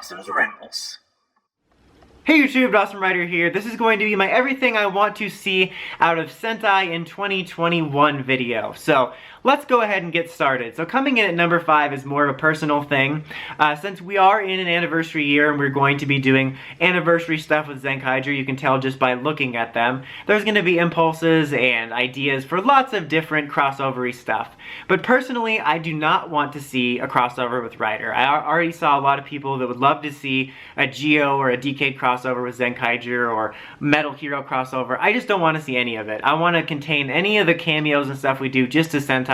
Dawson's Rambles. Hey YouTube, Dawson Ryder here. This is going to be my everything I want to see out of Sentai in 2021 video. So let's go ahead and get started. So coming in at number 5 is more of a personal thing. Since we are in an anniversary year and we're going to be doing anniversary stuff with Zenkaiju, you can tell just by looking at them, there's going to be impulses and ideas for lots of different crossover-y stuff. But personally, I do not want to see a crossover with Ryder. I already saw a lot of people that would love to see a Geo or a DK crossover with Zenkaiju or Metal Hero crossover. I just don't want to see any of it. I want to contain any of the cameos and stuff we do just to Sentai.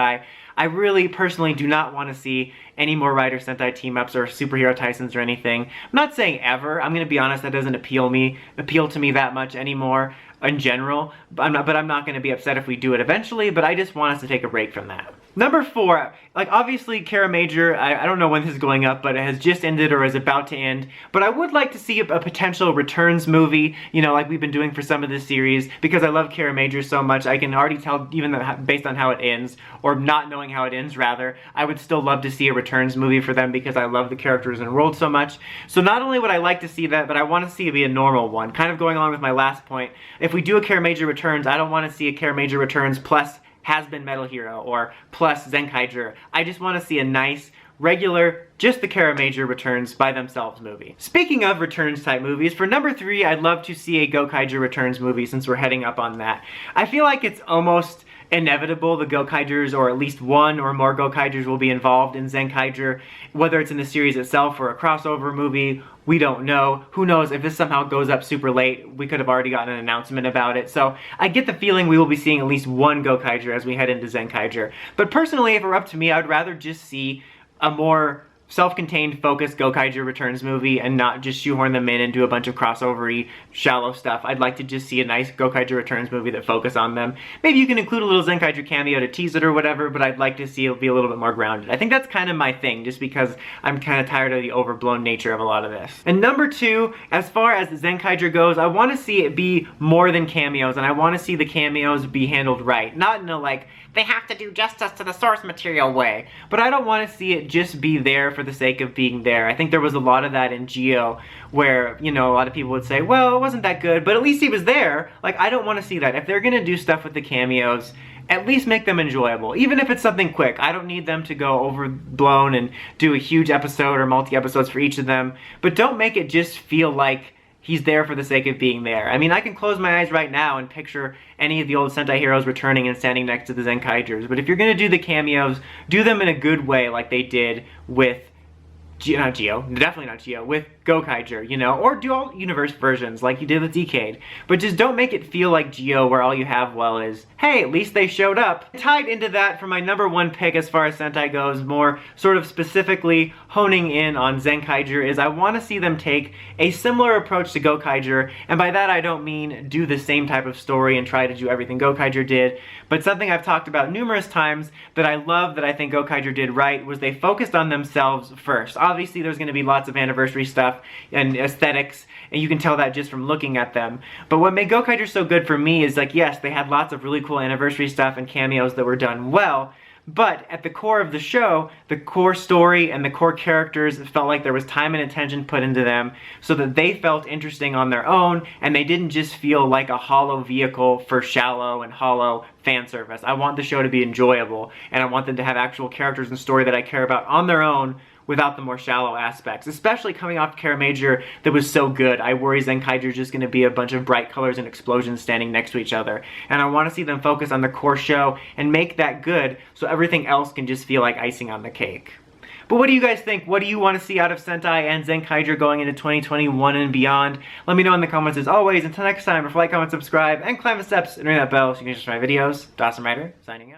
I really personally do not want to see any more Ryder Sentai team-ups or superhero Tysons or anything. I'm not saying ever. I'm going to be honest, that doesn't appeal to me that much anymore in general. But I'm not going to be upset if we do it eventually, but I just want us to take a break from that. Number 4, like obviously Kara Major, I don't know when this is going up, but it has just ended or is about to end. But I would like to see a potential Returns movie, you know, like we've been doing for some of this series, because I love Kara Major so much. I can already tell, even based on how it ends, or not knowing how it ends rather, I would still love to see a Returns movie for them because I love the characters enrolled so much. So not only would I like to see that, but I want to see it be a normal one. Kind of going along with my last point, if we do a Kara Major Returns, I don't want to see a Kara Major Returns plus has-been Metal Hero or plus Zenkaiju. I just want to see a nice, regular, just the Kara Major Returns by themselves movie. Speaking of Returns type movies, for number 3, I'd love to see a Gokaiju Returns movie since we're heading up on that. I feel like it's almost inevitable the Gokaijus, or at least one or more Gokaijus, will be involved in Zenkaiju, whether it's in the series itself or a crossover movie. We don't know. Who knows, if this somehow goes up super late, we could have already gotten an announcement about it. So I get the feeling we will be seeing at least one Gokaiju as we head into Zenkaiju. But personally, if it were up to me, I would rather just see a more self-contained, focused Gokaiju Returns movie and not just shoehorn them in and do a bunch of crossover-y, shallow stuff. I'd like to just see a nice Gokaiju Returns movie that focus on them. Maybe you can include a little Zenkaiju cameo to tease it or whatever, but I'd like to see it be a little bit more grounded. I think that's kind of my thing, just because I'm kind of tired of the overblown nature of a lot of this. And number 2, as far as Zenkaiju goes, I want to see it be more than cameos, and I want to see the cameos be handled right. Not in a, like, they have to do justice to the source material way. But I don't want to see it just be there for the sake of being there. I think there was a lot of that in Geo where, you know, a lot of people would say, well, it wasn't that good, but at least he was there. Like, I don't want to see that. If they're gonna do stuff with the cameos, at least make them enjoyable. Even if it's something quick. I don't need them to go overblown and do a huge episode or multi-episodes for each of them. But don't make it just feel like he's there for the sake of being there. I mean, I can close my eyes right now and picture any of the old Sentai heroes returning and standing next to the Zenkaijus. But if you're gonna do the cameos, do them in a good way like they did with not Geo, definitely not Geo, with Gokaiju, you know, or do all universe versions like you did with Decade. But just don't make it feel like Geo where all you have, well, is, hey, at least they showed up. Tied into that for my number 1 pick as far as Sentai goes, more sort of specifically honing in on Zenkaiju, is I want to see them take a similar approach to Gokaiju, and by that I don't mean do the same type of story and try to do everything Gokaiju did, but something I've talked about numerous times that I love that I think Gokaiju did right was they focused on themselves first. Obviously there's going to be lots of anniversary stuff and aesthetics, and you can tell that just from looking at them. But what made Gokaiju so good for me is, like, yes, they had lots of really cool anniversary stuff and cameos that were done well, but at the core of the show, the core story and the core characters felt like there was time and attention put into them so that they felt interesting on their own, and they didn't just feel like a hollow vehicle for shallow and hollow fan service. I want the show to be enjoyable, and I want them to have actual characters and story that I care about on their own without the more shallow aspects, especially coming off Kara Major that was so good. I worry Zenkaiju is just going to be a bunch of bright colors and explosions standing next to each other. And I want to see them focus on the core show and make that good so everything else can just feel like icing on the cake. But what do you guys think? What do you want to see out of Sentai and Zenkaiju going into 2021 and beyond? Let me know in the comments as always. Until next time, like, comment, subscribe, and climb the steps and ring that bell so you can just my videos. Dawson Ryder, signing out.